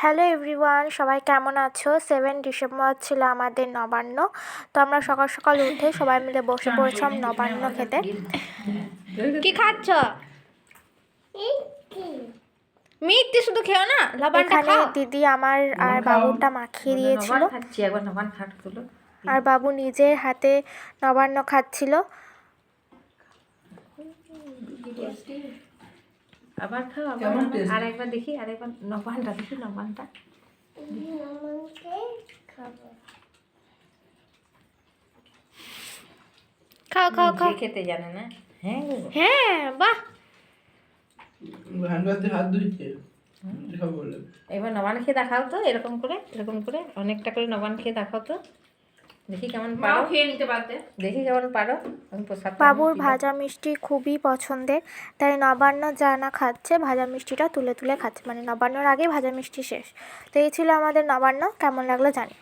Hello everyone, সবাই কেমন আছো? 7 ডিসেম্বর ছিল আমাদের নবান্ন। তো আমরা সকাল সকাল উঠে সবাই মিলে বসে পড়েছিলাম নবান্ন খেতে। কি খাচ্ছ? মিথ্যে শুধু খেও না, লবণটা খাও। দিদি আমার আর বাবুটা মাখিয়ে দিয়েছিল, আর বাবু নিজের হাতে নবান্ন খাচ্ছিল। আবার খাও, আর একবার দেখি, আরেকবার নবানটা দেখি, নবানটা খাও খাও খাও। খেতে জানে না। হ্যাঁ হ্যাঁ, বাহ। এবার নবান খেয়ে দেখাও তো, এরকম করে অনেকটা করে নবান খেয়ে দেখাও তো, দেখি কেমন পারো। খেয়ে নিতে পারতে, দেখি কেমন পারো। বাবুর ভাজা মিষ্টি খুবই পছন্দের, তাই নবান্ন যা না খাচ্ছে ভাজা মিষ্টিটা তুলে তুলে খাচ্ছে, মানে নবান্নর আগে ভাজা মিষ্টি শেষ। তো এই ছিল আমাদের নবান্ন। কেমন লাগলো জানি।